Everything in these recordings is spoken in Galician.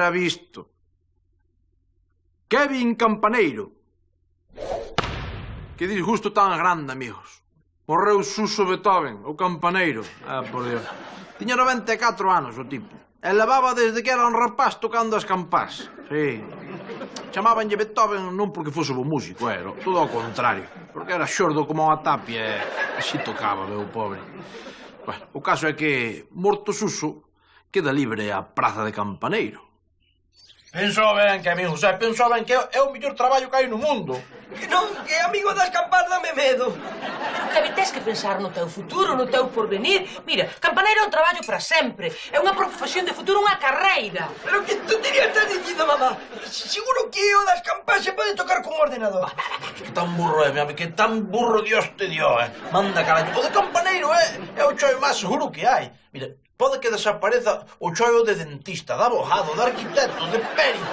era visto. Kevin Campaneiro. Que disgusto tan grande, amigos. Morreu Suso Beethoven, o campaneiro. Por Dios. Tiña 94 anos o tipo. E levaba desde que era un rapaz tocando as campás. Sí. Chamábanlle Beethoven non porque fose bo músico, era todo ao contrario. Porque era xordo como unha tapia e así tocaba, meu pobre. Bueno, o caso é que, morto Suso, queda libre a praza de Campaneiro. Pensou ben, que amigo, pensou ben que é o mellor traballo que hai no mundo. Que non, que amigo das campás dame medo. Pero Kevin, tens que pensar no teu futuro, no teu porvenir. Mira, campaneiro é un traballo para sempre. É unha profesión de futuro, unha carreira. Pero que tontería estás dicindo, mamá? Seguro que o das campás se pode tocar con ordenador. Que tan burro é, mi amigo, que tan burro Dios te dio, Manda carallo. O de campaneiro é o choio máis seguro que hai. Mira, pode que desapareza o choio de dentista, de abogado, de arquitecto, de perito.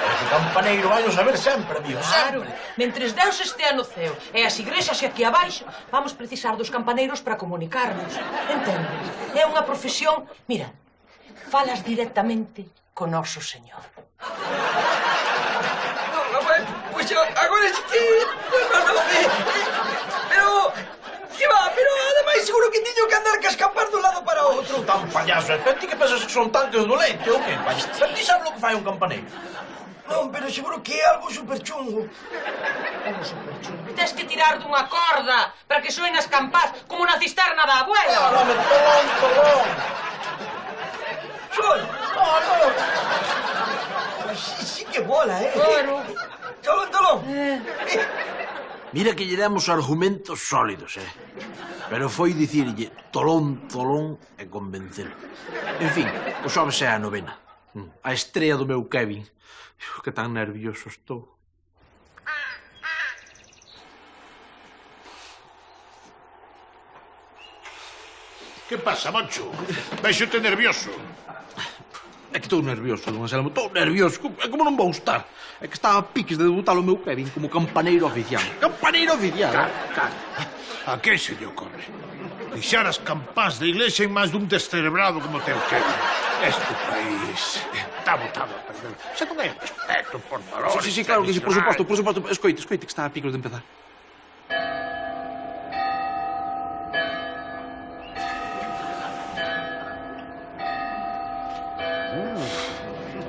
Pero que campaneiro vai a saber sempre, amigo, sempre. Claro, mentres Deus estea no ceo e as igrexas aquí abaixo, vamos precisar dos campaneiros para comunicarnos. Entendes? É unha profesión... Mira, falas directamente con noso Señor. Pois agora sí que... Pero... Que va, pero ademais seguro que tiño que andar cas campás dun lado para outro. Tan payaso, pero ti que pensas que son tanques do leite ou que? Pero ti sabes o que fai un campaneiro? Non, pero seguro que é algo super chungo. Algo super chungo. Tens que tirar dunha corda para que soen as campás como na cisterna da abuela. Home, tolón. Sol! Sí que bola, Claro. Tolón. Mira que lle demos argumentos sólidos, Pero foi dicirlle tolón e convencelo. En fin, o xoves é a novena. A estrella do meu Kevin. Que tan nervioso estou. Que pasa, Moncho? Vexote nervioso. É que estou nervioso, don Anselmo, estou nervioso. Como non vou estar? É que estaba a piques de debutar o meu Kevin como campaneiro oficial. Campaneiro oficial, Claro. A que se lle ocorre? Deixar as campás da iglesia en máis dun descerebrado como teu Kevin. Este país está botado a perder. Xa non hai respeto, por favor. Sí, claro que sí, por suposto. Escoite, que está a piques de empezar.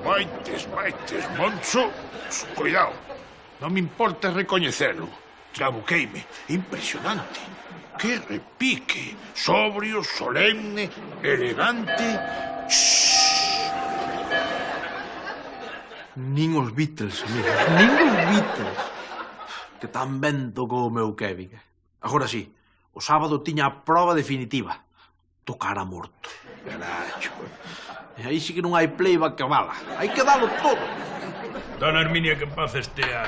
Baites, Moncho. Cuidado, non me importa recoñecelo. Trabuqueime, impresionante. Que repique, sobrio, solemne, elegante. Nin os Beatles, amigo, nin os Beatles. Que tan ben tocou o meu Kevin. Agora sí, o sábado tiña a proba definitiva. Tocar a morto. Caracho. E aí sí que non hai playback que vala. Hai que dalo todo. Dona Herminia, que en paz estea.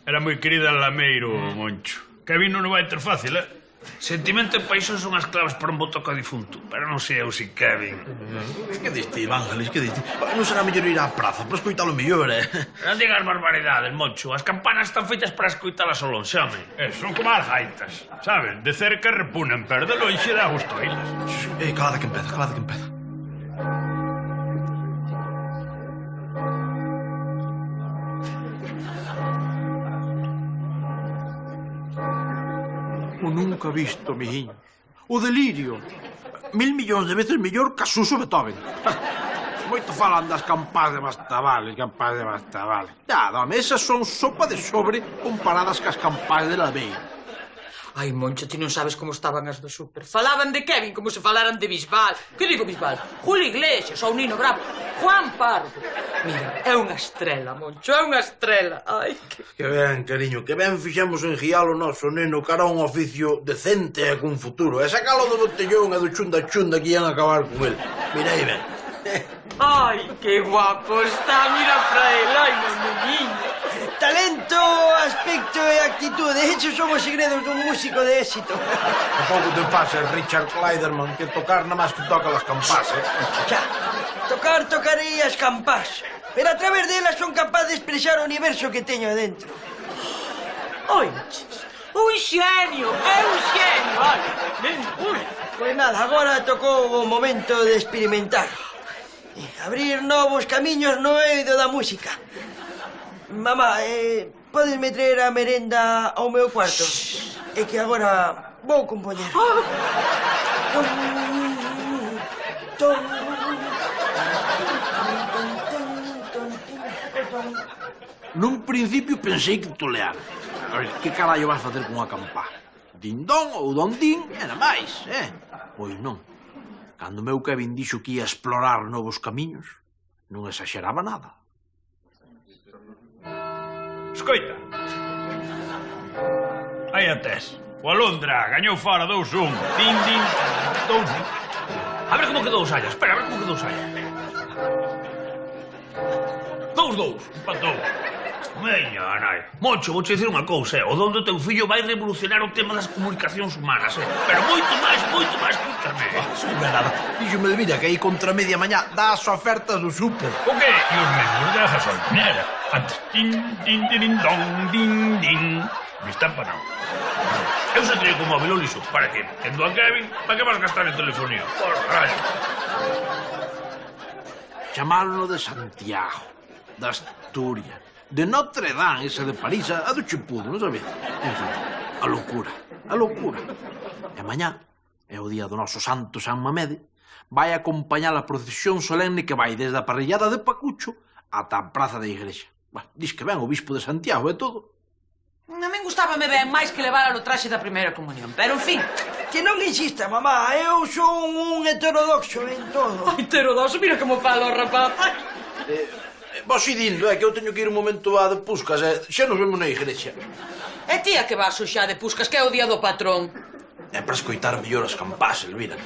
Era moi querida en Lameiro, Moncho. Kevin non vai ter fácil, Sentimento e paixón son as claves para un bo toca difunto. Pero non sei eu si Kevin. Que diste, Evangelis, que diste? Non será mellor ir á praza para escoitalo mellor, Non digas barbaridades, Moncho. As campanas están feitas para escoitalas ao lonxe, home. Son como as gaitas, sabes? De cerca repunen, pero de lonxe dá gusto oílas. Calada que empeza. O nunca visto, mijiño. O delirio. 1000 millóns de veces mellor que a Suso Beethoven. Moito falan das campás de Bastavales, dame, esas son sopa de sobre comparadas cas campás de Lameiro. Ai, Moncho, ti non sabes como estaban as do súper. Falaban de Kevin como se falaran de Bisbal. Que digo Bisbal? Julio Iglesias, ou Nino Bravo, Juan Pardo. Mira, é unha estrela, Moncho, é unha estrela. Ai, Que ben, cariño, que ben fixemos en guiar o noso neno cara a un oficio decente e con futuro. E sacalo do botellón e do chunda que ian a acabar con el. Mira aí ben. Ai, que guapo está, mira pra el, ai, meu niño. Talento, aspecto e actitude, esos son os segredos dun músico de éxito. Tampouco te pases, Richard Clayderman, que tocar nada máis que toca las campás, Xa, tocarei as campás, pero a través delas son capaz de expresar o universo que teño dentro. Oiches, un xenio, é un xenio, ai, Pois nada, agora tocou o momento de experimentar. Abrir novos camiños no eido da música. Mamá, podesme traer a merenda ao meu cuarto? É que agora vou compoñer. Nun principio pensei que toleara. A ver, que carallo vas facer con unha campá? Dindón ou dondín, era máis, Pois non. Cando meu Kevin dixo que ia explorar novos camiños, non exageraba nada. Escoita. Aí a tes. O Alondra gañou fora 2-1. Din, 2-1. A ver como quedou o Saya. Espera, a ver como quedou o Saya. 2-2. Empatou. Veña, nai. Moncho, vou te dicir unha cousa, O don do teu fillo vai revolucionar o tema das comunicacións humanas, Pero moito máis, escúchame. Non é nada. Díxome de vida que aí contra media mañá dá as ofertas do súper. O qué? E os mesmos da gasolinera. Antes, din. Me está empanado. Eu se teño como móvil o liso. Para que? Tendo a Kevin, para que vas gastar en telefonía? Por caralho. Chamárono de Santiago, de Asturias, de Notre Dame, esa de París, a do Chipudo, non sabes? En fin, a loucura. E mañá, é o día do noso santo San Mamede, vai acompañar a procesión solemne que vai desde a parrillada de Pacucho ata a praza da igrexa. Diz que ven o bispo de Santiago e todo. A min gustábame ben máis que levar o traxe da primeira comunión, pero, en fin... Que non insista, mamá, eu son un heterodoxo en todo. Ai, heterodoxo, mira como falo, rapaz. Vos idindo, que eu teño que ir un momento a de Puscas, xa nos vemos na igrexa. E ti a que vas xa de Puscas, que é o día do patrón? É para escoitar mellor as campás, Elvira.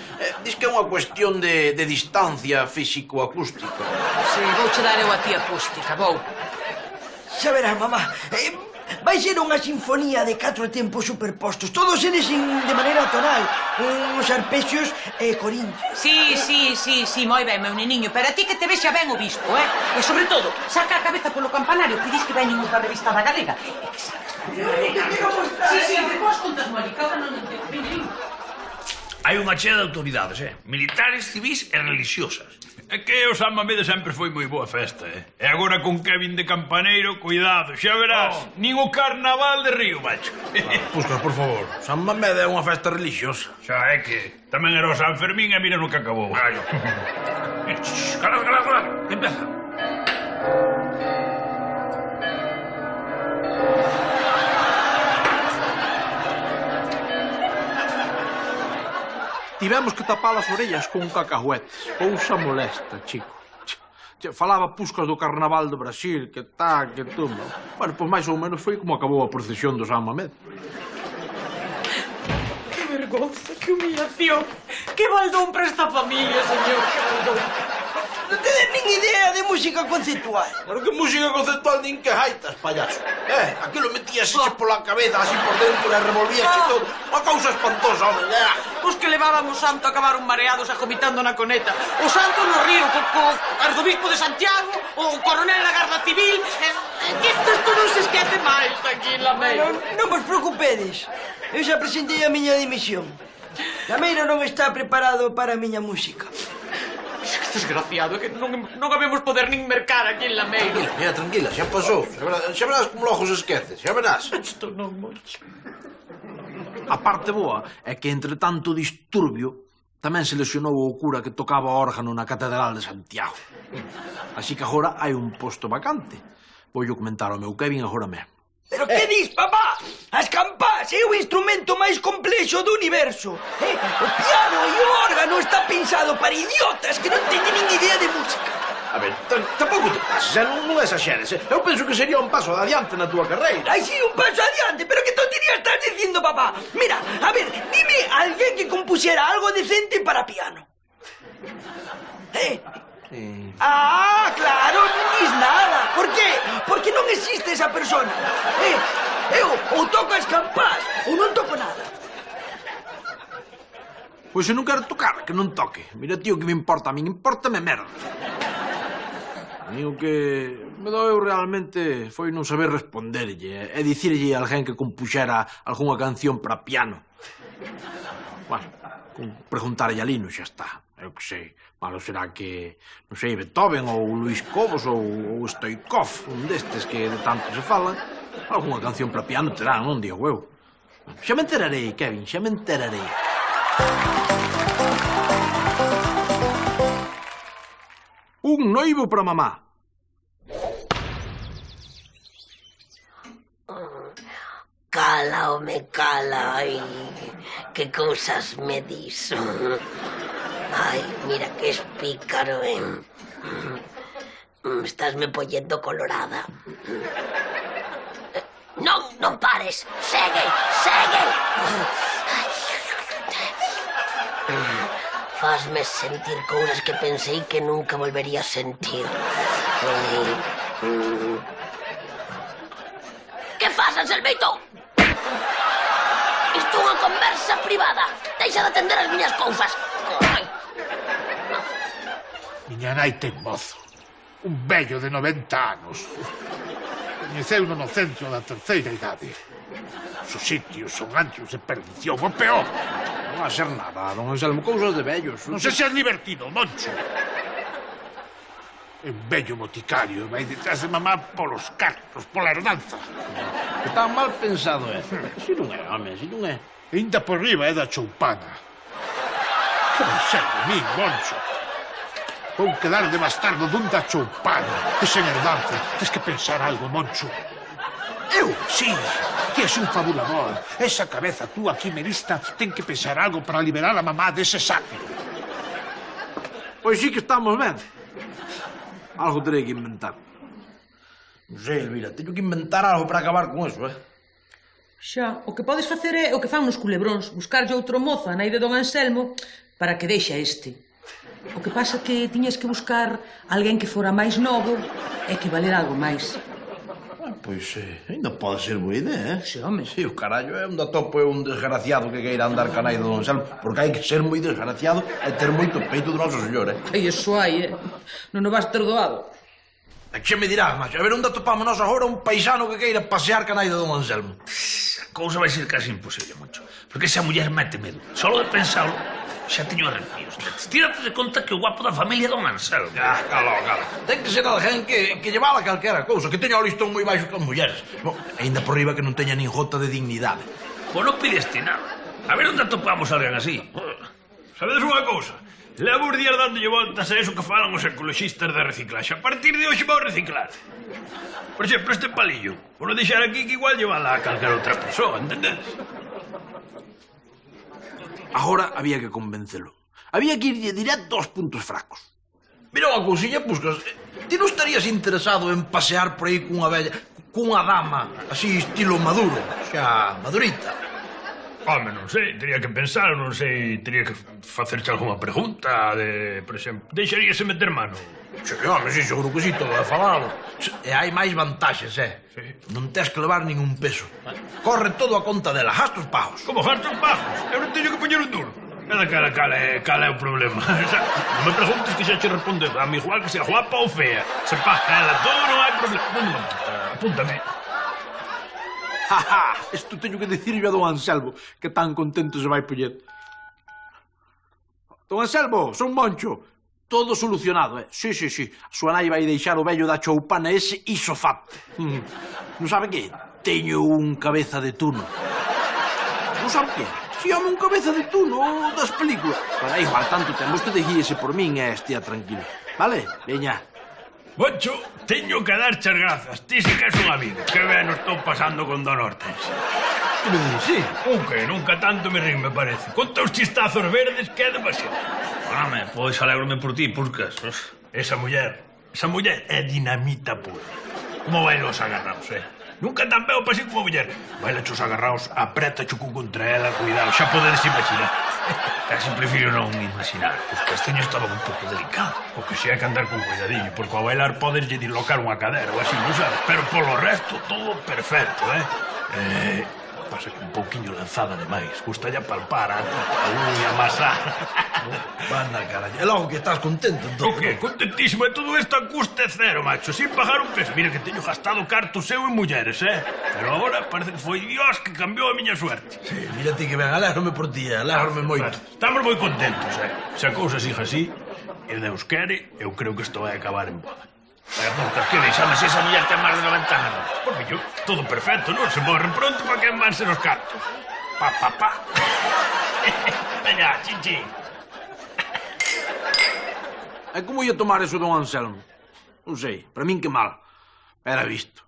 Diz que é unha cuestión de distancia físico-acústica. Si, vouche dar eu a ti acústica, vou. Xa verás, mamá, vai ser unha sinfonía de 4 tempos superpostos, todos eles de maneira tonal, uns arpexios e corintios. Sí, moi ben, meu neniño, pero a ti que te vexa ben o bispo, E sobre todo, saca a cabeza polo campanario que dis que veñen da revista da Galega. E que sabes. Sí, te podes contas, Mónica, ahora non entendo. Hai unha chea de autoridades, Militares, civís e religiosas. É que o San Mamede sempre foi moi boa festa, E agora con Kevin de campaneiro, cuidado, xa verás, nin o carnaval de Río, macho. Puscas, por favor, San Mamede é unha festa religiosa. Xa é que tamén era o San Fermín e mira no que acabou. Calado, que empeza. Tivemos que tapar as orellas con cacahuetes. Cousa molesta, chico. Falaba Puscas do carnaval do Brasil, que tumba. Bueno, pois máis ou menos foi como acabou a procesión do San Mamede. Que vergonza, que humillación. Que baldón para esta familia, señor, que baldón. Non tedes nin idea de música conceptual. Pero que música conceptual nin que jaitas, payaso. Aquilo metías pola cabeza, así por dentro, e revolvías e todo. Unha cousa espantosa, home. Os que levaban o santo acabaron mareados acomitando na coneta. O santo no río, co arzobispo de Santiago, o coronel da Garda Civil. Que isto non se esquece máis aquí en Lameiro. Non vos preocupedes. Eu xa presentei a miña dimisión. Lameiro non está preparado para a miña música. Que desgraciado, que non habemos poder nin mercar aquí en Lameiro. Tranquila, xa pasou. Xa verás como logo se esquece, xa verás. Isto non, Moncho. A parte boa é que, entre tanto disturbio, tamén se lesionou o cura que tocaba o órgano na Catedral de Santiago. Así que agora hai un posto vacante. Voulle comentar ao meu Kevin agora mesmo. Pero que dis, papá? As campás é o instrumento máis complexo do universo. O piano e o órgano está pensado para idiotas que non teñen nin idea de música. A ver, tampouco te pases, non exaxeres. Eu penso que sería un paso adiante na túa carreira. Ai, sí, un paso adiante, pero que tontería estás dicindo, papá? Mira, a ver, dime alguén que compuxera algo decente para piano. Ah, claro, non dis nada. Por qué? Porque non existe esa persona. Eu ou toco as campás ou non toco nada. Pois se non quero tocar, que non toque. Mira, tío, que me importa a min, importame merda. A mí o que me doeu realmente foi non saber responderlle e dicirlle a alguén que compuxera algunha canción para piano. Bueno, con preguntarlle a Lino xa está. Eu que sei. Malo será que, non sei, Beethoven ou Luis Cobos ou Stoikov, un destes que de tanto se falan. Alguna canción para piano terán, non digo eu. Xa me enterarei, Kevin, xa me enterarei. Un noivo para mamá. Cala, home, cala. Ai, que cousas me dis. Ai, mira que es pícaro, Estásme poñendo colorada. Non pares. Segue, segue. Fasme sentir cousas que pensei que nunca volvería a sentir. Que fas, Anselmito? Isto é unha conversa privada. Deixa de atender as miñas cousas. Miña nai ten mozo. Un vello de 90 anos. Coñeceuno no centro da terceira idade. Os sitios son anchos de perdición, o peor. Non va a ser nada, don Anselmo, cousas de vellos. Non se seas divertido, Moncho. Un vello boticario vai detrás de mamá polos cartos, pola herdanza. Que tan mal pensado é. Si non é, home, si non é. E ainda por riba é da choupana. Que vai ser de mí, Moncho? Vou quedar de bastardo dun da choupana. Que sen herdanza. Tens que pensar algo, Moncho. Eu? Sí, que és un fabulador. Esa cabeza túa quimerista ten que pensar algo para liberar a mamá dese sátiro. Pois sí que estamos ben. Algo terei que inventar. Non sei, Elvira, teño que inventar algo para acabar con eso, Xa, o que podes facer é o que fan nos culebróns, buscarlle outro mozo a nai de don Anselmo para que deixe a este. O que pasa que tiñas que buscar alguén que fora máis novo e que valera algo máis. Pois, ainda pode ser boa idea, Si, home. Si, o carallo é un topo é un desgraciado que queira andar canai de don Anselmo, porque hai que ser moi desgraciado e ter moito peito do noso señor, Ai, eso hai, Non o vas ter doado. E que me dirás, macho? A ver, onde atopamos nós agora un paisano que queira pasear canai de don Anselmo? A cousa vai ser casi imposible, Moncho. Porque esa muller mete medo. Solo de pensarlo, xa teño arrepios. Tírate de conta que o guapo da familia é don Anselmo. Cala. Ten que ser alguén que llevala calquera cousa, que teña o listón moi baixo con mulleres. Bon, ainda por riba que non teña nin jota de dignidade. Pois non pideste nada. A ver onde atopamos a alguén así. Sabedes unha cousa? Levo os días dándolle voltas a eso que falan os ecologistas de reciclaxe. A partir de hoxe vou reciclar. Por exemplo, este palillo. Vou deixar aquí que igual llevala a calquera outra persoa, entendedes? Agora había que convencelo. Había que irlle directo aos puntos fracos. Mira unha cousiña, Puscas, ti non estarías interesado en pasear por aí cunha vella, cunha dama, así estilo maduro, xa madurita? Home, non sei, teria que pensar, non sei, teria que facerche alguma pregunta de, por exemplo, deixaríase meter mano? Sí, home, sí, seguro que sí, todo é falado. E hai máis vantaxes, Sí. Non tes que levar ningún peso. Corre todo a conta dela, gastos pagos. Como gastos bajos? Eu non teño que poñer un duro. Cala é o problema. Non me preguntes que xa che responde a mi igual que sea guapa ou fea. Se paga ela todo, non hai problema. Non, apúntame. Isto teño que dicirlle a don Anselmo, que tan contento se vai poñer. Don Anselmo, son Moncho. Todo solucionado, Sí. A súa nai vai deixar o vello da choupana ese isofacto. Non sabe que? Teño un cabeza de tuno. Non sabe que? Si, home, un cabeza de tuno das películas. Pero igual, tanto ten vostede guíese por min e estea tranquilo. Vale? Veña. Moncho, teño que darche as grazas. Ti si que és un amigo. Que ben o estou pasando con Don Hortense. Que me dices, sí? Nunca tanto me rin, me parece. Con teus chistazos verdes que é demasiado. Home, pois alegrome por ti, Puscas. Esa muller é dinamita pura. Como vai los agarraos, Nunca tan veo pasín como muller. Baila chos agarraos, aprieta chucu contra ela, cuidado, xa podedes imaginar. Casi prefiro non imaginar. Os casteños estaban un pouco delicados. O que xe hai que andar con cuidadillo, porque ao bailar podes lle dislocar unha cadera ou así, non sabes? Pero polo resto, todo perfecto, Pasa que un pouquiño lanzada demais. Gustalle palpar a unha amasar. Banda, carallo. E logo que estás contento, entón. O que? Contentísimo. E todo isto a custe cero, macho. Sin pagar un peso. Mira que teño gastado carto seu en mulleres, Pero agora parece que foi Dios que cambiou a miña suerte. Sí, mira ti que ben, alégrome por ti, alégrome moito. Estamos moi contentos, Se a cousa siga así, e Deus quere, eu creo que isto vai acabar en boda. Por que deixame se esa muller ten máis de 90 anos? Porque yo, todo perfecto, non? Se morren pronto para que vanse los cartos. Pa. Veña, chin. E como ia tomar eso don Anselmo? Non sei, para min que mal. Era visto.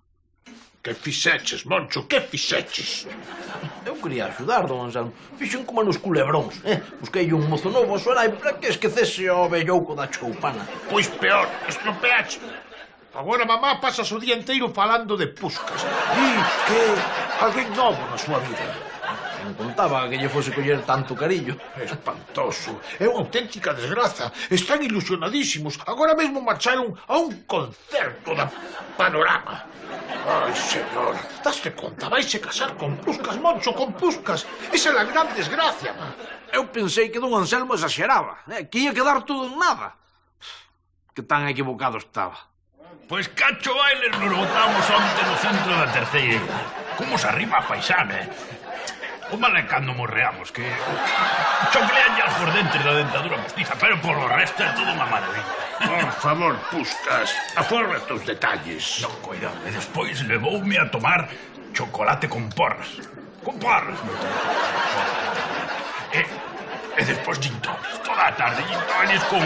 Que fixeches, Moncho, que fixeches? Eu quería axudar, don Anselmo. Fixen como nos culebróns, Busquei un mozo novo a súa nai para que esquecese o vellouco da choupana. Pois peor, estropeache. Agora mamá pasa o día inteiro falando de puscas. Di que alguén novo na súa vida. Non contaba que lle fose coller tanto cariño. Espantoso. É unha auténtica desgraza. Están ilusionadísimos. Agora mesmo marcharon a un concerto da Panorama. Ai, señor, daste conta? Vaise casar con Puscas, Moncho, con Puscas. Esa é a gran desgracia, ma. Eu pensei que don Anselmo exageraba, que ia quedar todo en nada. Que tan equivocado estaba. Pois cacho bailes nos botamos onte no centro da terceira. Como se arriba a paisana, O mal é cando morreamos, que choclean ya por dentro da dentadura postiza, pero por lo resto é todo unha maravilla. Por favor, Puscas, aforra tus detalles. Non, cuidado, e despois levoume a tomar chocolate con porras. Con porras, non te E despois gin tonics, toda a tarde gin tonics con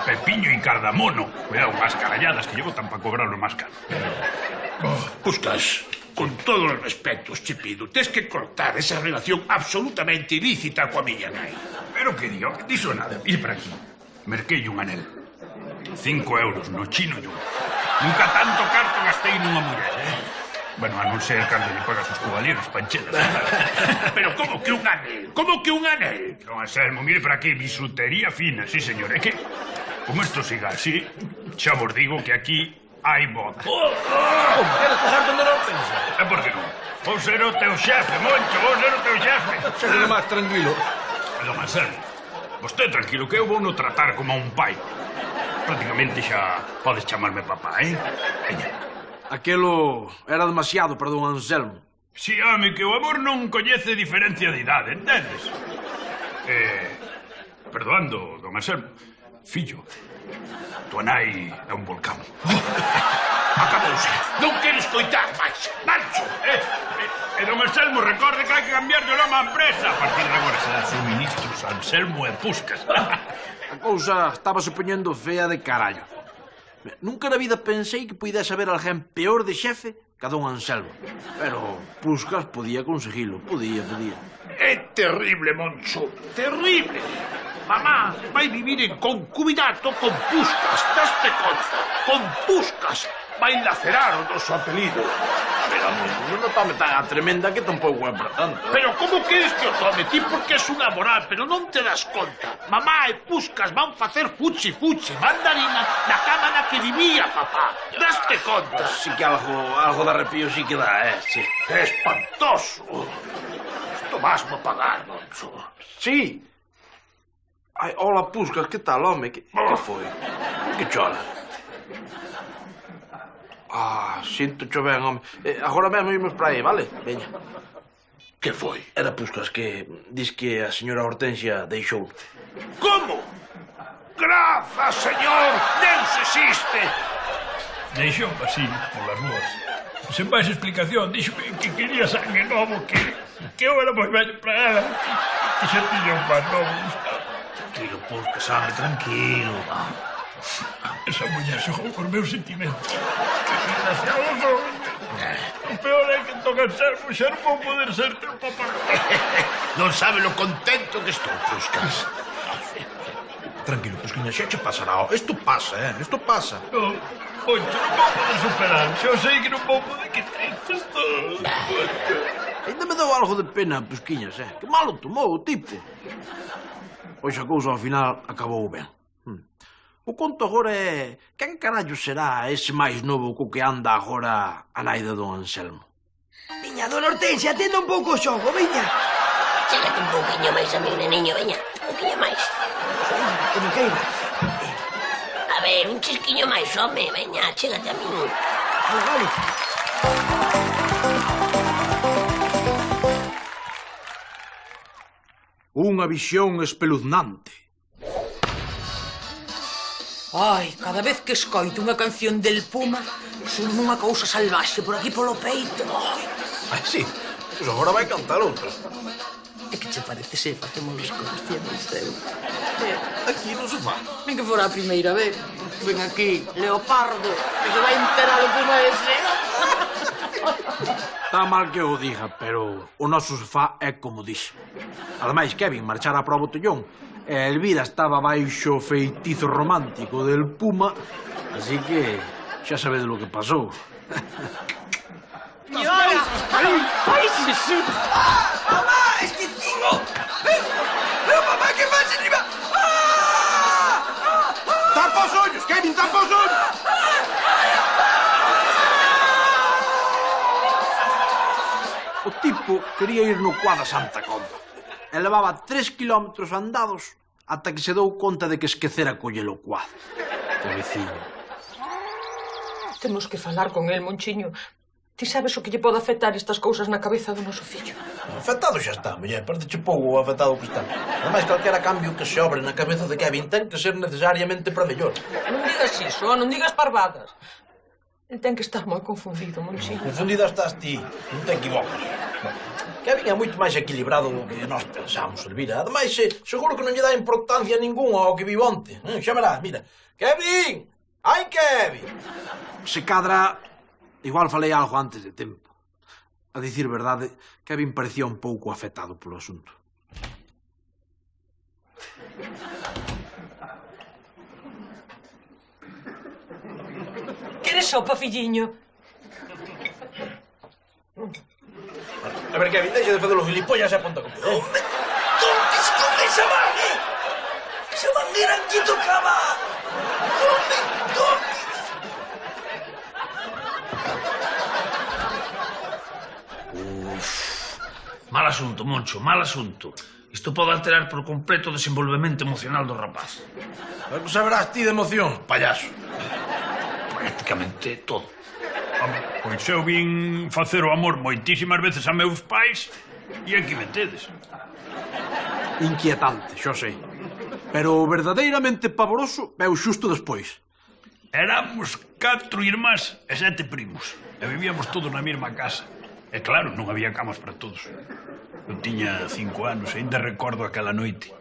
pepiño e cardamono. Cuidado, más caralladas, que llevo tan para cobrar lo más caro. Puscas, con todos os respetos, che pido, tes que cortar esa relación absolutamente ilícita coa miña nai. Pero que dio, diso nada, ir para aquí. Merquei un anel. 5 euros, no chino yo. Nunca tanto carto gastei nunha muller, Bueno, a non ser cando lle pagas os caballeros, panchelas. Pero como que un anel? Como que un anel? Non, Anselmo, mire para aquí, bisutería fina, sí, señor. É que, como isto siga así, xa vos digo que aquí hai boda. Queres pasar donde non pensa? E por que non? Vou ser o teu xefe, Moncho, vou ser o teu xefe. Xa que máis tranquilo. Don Anselmo, vostede tranquilo que eu vou no tratar como a un pai. Prácticamente xa podes chamarme papá, Veña. Aquelo era demasiado para don Anselmo. Si, home, que o amor non coñece diferencia de idade, entendes? Perdoando, don Anselmo, fillo, tua nai é un volcán. Acabouse. Non quero escoitar máis. Marcho. Don Anselmo, recorde que hai que cambiar de nome á empresa. A partir de agora será suministros Anselmo e Puscas. A cousa estaba se poñendo fea de carallo. Nunca na vida pensei que puidese haber alguén peor de xefe que a don Anselmo. Pero Puscas podía conseguilo, podía. É terrible, Moncho, terrible. Mamá vai vivir en concubinato con Puscas, daste conta, con Puscas. Vai lacerar o noso apelido. Pero non notame tan a tremenda que tampouco é para tanto. Pero como queres que o tome? Ti porque és unha moral, pero non te das conta. Mamá e Puscas van facer fuchi-fuchi, mandarina na cama na que vivía, papá. Daste conta? Sí que algo de arrepío sí que dá, sí. É espantoso. Isto vasmo pagar, Moncho. Sí. Ai, hola, Puscas, que tal, home? Que foi? Que chora? Sinto cho ben, home. Agora mesmo imos para aí, vale? Veña. Que foi? Era Puscas que dis que a señora Hortensia deixou. Como? Grazas, señor! Deus existe! Deixou así, polas ruas. Sen máis explicación, díxome que quería sangue novo, que eu era moi velho para ela, que xa tiña un pan novo. Tranquilo, Puscas, home, tranquilo. Esa muller xogou por meus sentimentos. Que desgraciado son. O peor é que toca ser muxer non vou poder ser teu papá. Non sabe lo contento que estou, Puscas. Tranquilo, Pusquiña, xa che pasará. Isto pasa, isto pasa. Non, Poncho, non vou poder superar. Xa sei que non vou poder, que triste estou. Ainda me deu algo de pena, Pusquiñas, Que malo tomou o tipo. Pois a cousa ao final acabou ben. O conto agora é... Quen carallo será ese máis novo co que anda agora a nai de don Anselmo? Viña, dona Hortensia, atenda un pouco o xogo, viña. Chégate un pouquiño máis a mí, neniño, veña. Un pouquiño máis. Que me queira. A ver, un chisquiño máis, home. Veña, chégate a mí. Vale, vale. Unha visión espeluznante. Ai, cada vez que escoito unha canción del Puma, son unha cousa salvaxe por aquí polo peito. Ai, Ai, sí, pois agora vai cantar outra. é que che parece se facemos as cousas tiendas seu. Aquí no sofá. Nen que fora a primeira vez. Ven aquí, Leopardo, que se vai enterar o Puma ese. Está mal que o diga, pero o noso sofá é comodísimo. Ademais, Kevin marchara a proba o botellón e Elvira estaba baixo o feitizo romántico del Puma, así que xa sabedes lo que pasou. E ora, ai, Xesús. Mamá, esquecido. Pero, mamá, que faz arriba? Tapa os ollos, Kevin, tapa os ollos! O tipo quería ir no cuá da Santa Comba. E levaba 3 kilómetros andados ata que se dou conta de que esquecera coller o cuá. Pobrecillo. Temos que falar con el, Monchiño. Ti sabes o que lle pode afectar estas cousas na cabeza do noso fillo? Afectado xa está, muller. Parece pouco o afectado que está. Ademais, calquera cambio que se obre na cabeza de Kevin ten que ser necesariamente para mellor. Non digas iso, non digas parvadas. El ten que estar moi confundido, Monchiño. Confundida estás ti, non te equivocas. Kevin é moito máis equilibrado do que nós pensamos, Elvira. Ademais, seguro que non lle dá importancia ninguna ao que vive onte. Xa verás, mira. Kevin! Ai, Kevin! Se cadra, igual falei algo antes de tempo. A dicir verdade, Kevin parecía un pouco afectado polo asunto. Queres sopa, filliño? A ver, Kevin, deixa de fazer os gilipollas e aponta con todo. Tontes con esa mangue. Esa manguera que tocaba. ¿Dónde? Mal asunto, Moncho, mal asunto. Isto pode alterar por completo o desenvolvemento emocional do rapaz. A que saberás ti de emoción, payaso? Prácticamente todo. Home, pois eu vin facer o amor moitísimas veces a meus pais e aquí me tedes. Inquietante, xo sei. Pero verdadeiramente pavoroso veu xusto despois. Éramos 4 irmás e 7 primos. E vivíamos todos na mesma casa. E claro, non había camas para todos. Eu tiña 5 anos e ainda recordo aquela noite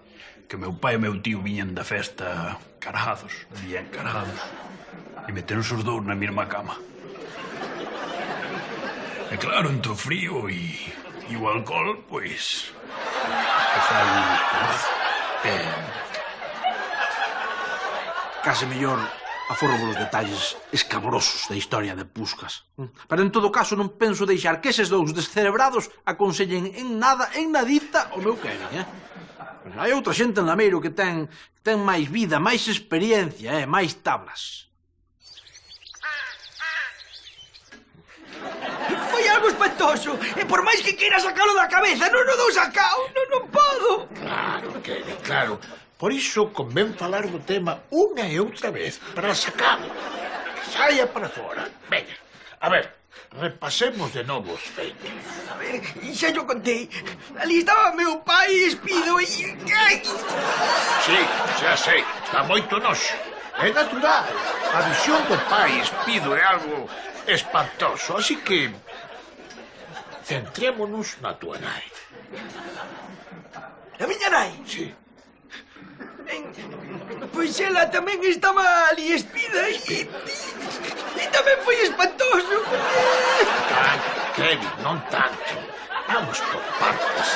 que meu pai e meu tío viñan da festa cargados, bien cargados. E meteronse os dous na mesma cama. E claro, entre o frío e o alcohol, pois... Case mellor aforro os detalles escabrosos da historia de Puskas. Pero en todo caso non penso deixar que eses dous descerebrados aconsellen en nada, en nadita, o meu Kevin, Hai outra xente en Lameiro que ten máis vida, máis experiencia, máis tablas. Foi algo espantoso. E por máis que queira sacalo da cabeza, non o dou sacao. Non podo. Claro, Kevin, claro. Por iso convén falar do tema unha e outra vez, para sacalo. Que saia para fora. Veña, a ver, repasemos de novo os feitos. A ver, xa yo contei. Ali estaba meu pai espido e... Ai! Sí, xa sei, está moito noxo. É natural. A visión do pai espido é algo espantoso, así que... centrémonos na tua nai. A miña nai? Sí. Pois ela tamén estaba ali espida e tamén foi espantoso. Tanto, Kevin, non tanto. Vamos por partes.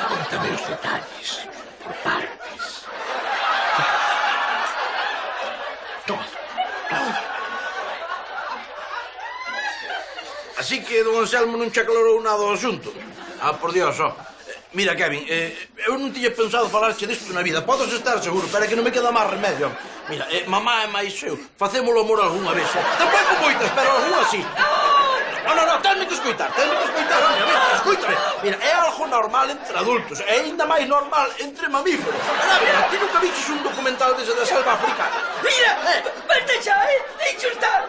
Contame os detalles. Por partes. Todo. Así que don Anselmo non che aclarou nada do asunto. Ah, por Dios, Mira, Kevin, eu non tiña pensado falarche disto na vida. Podes estar seguro, pero é que non me queda máis remedio. Mira, mamá é máis eu. Facémolo amor algunha vez. Tampouco moitas, pero algunha sí. No, tenme que escoitar, home, mira, escoítame. Mira, é algo normal entre adultos, é ainda máis normal entre mamíferos. Pero, a ver, ti nunca viches un documental desde da selva africana? Mira, basta xa, deixo estar.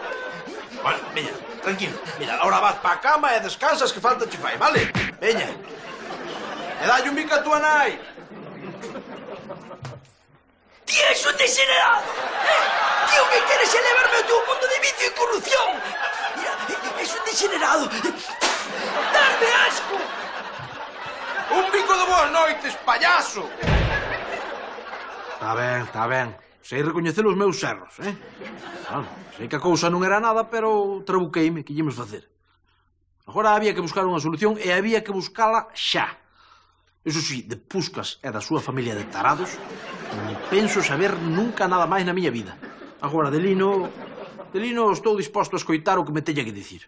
Vale, veña, tranquilo. Mira, ahora vas pa cama e descansas que falta che fai, vale? Veña. E dalle un bico a tua nai. Ti és un degenerado. Ti o que queres é levarme ao teu mundo de vicio e corrupción. Mira, és un degenerado. Darme asco. Un bico de boas noites, payaso. Está ben. Sei recoñecer os meus erros, Claro, sei que a cousa non era nada, pero trabuqueime, que íamos facer. Agora había que buscar unha solución e había que buscala xa. Eso sí, de Puskas e da súa familia de tarados, non penso saber nunca nada máis na miña vida. Agora, de Lino estou disposto a escoitar o que me teña que dicir.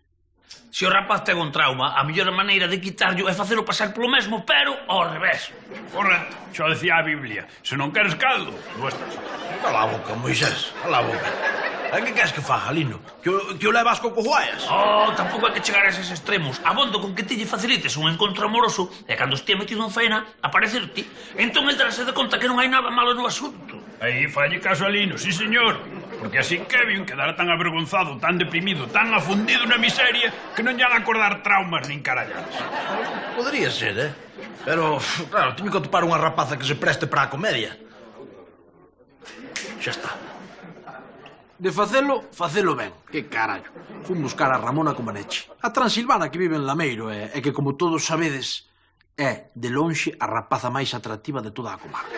Se o rapaz ten un trauma, a mellor maneira de quitarlo é facelo pasar polo mesmo, pero ao revés. Correcto, xo decía a Biblia. Se non queres caldo, non estás. Cala a boca, Moisés, cala a boca. A que queres que faga, Lino? Que o levas co cojuaias? Oh, tampouco hai que chegar a eses extremos. Abondo con que ti lle facilites un encontro amoroso e cando estea metido en faena, aparecerte. Entón el darse de conta que non hai nada malo no asunto. Aí falle caso a Lino, sí señor. Porque así Kevin quedará tan avergonzado, tan deprimido, tan afundido na miseria que non lle han a acordar traumas nin caralladas. Podría ser, Pero, claro, teño que atopar unha rapaza que se preste para a comedia. Xa está. De facelo ben. Que carallo. Fun buscar a Ramona Comaneci, a transilvana que vive en Lameiro e que, como todos sabedes, é, de lonxe, a rapaza máis atractiva de toda a comarca.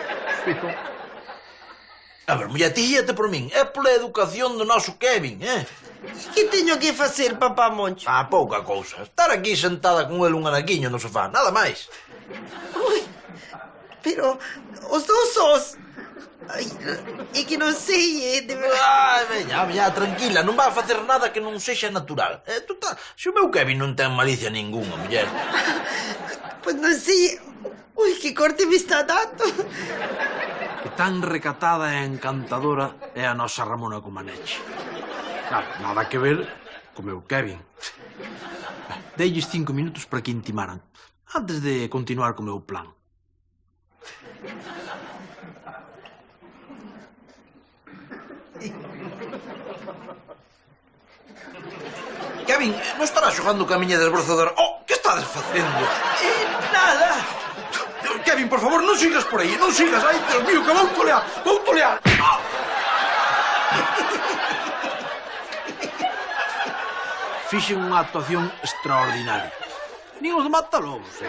A ver, muller, ti guíate por min. É pola educación do noso Kevin, Que teño que facer, papá Moncho? Pouca cousa. Estar aquí sentada con el un anaquiño no sofá, nada máis. Ui, pero os dous sós. Ai, é que non sei, de verdade. Veña, tranquila, non va a facer nada que non sexa natural. Se o meu Kevin non ten malicia ningunha, muller. Pois non sei. Ui, que corte me está dando. Que tan recatada e encantadora é a nosa Ramona Comaneci. Claro, nada que ver co meu Kevin. Deilles 5 minutos para que intimaran, antes de continuar co meu plan. Kevin, non estarás xogando ca miña desbrozadora? Oh, que estades facendo? Nada. Kevin, por favor, non sigas por aí, non sigas. Ai, Dios mío, que vou tolear. Ah! Fixen unha actuación extraordinaria. Nin os matalobos,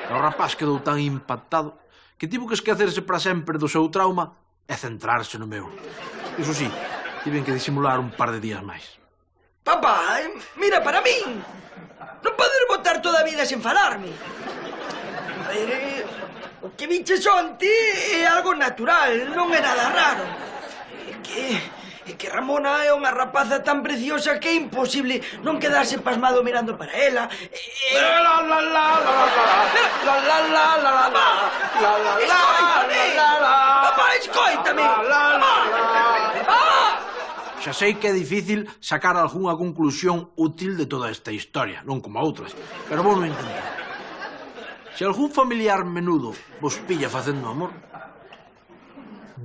O rapaz quedou tan impactado que tivo que esquecerse para sempre do seu trauma e centrarse no meu. Iso sí, tiven que disimular un par de días máis. Papá, mira para min. Non poder botar toda a vida sen falarme. A ver, o que viches onte é algo natural, non é nada raro. É que Ramona é unha rapaza tan preciosa que é imposible non quedarse pasmado mirando para ela. Papá, escoítame. Xa sei que é difícil sacar algunha conclusión útil de toda esta historia, non como outras, pero vou non intentar. Se algún familiar menudo vos pilla facendo amor,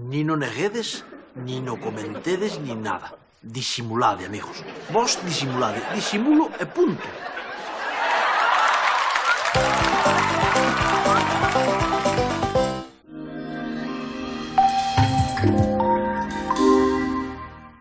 ni no neguedes, ni no comentedes, ni nada. Disimulade, amigos. Vos disimulade. Disimulo e punto.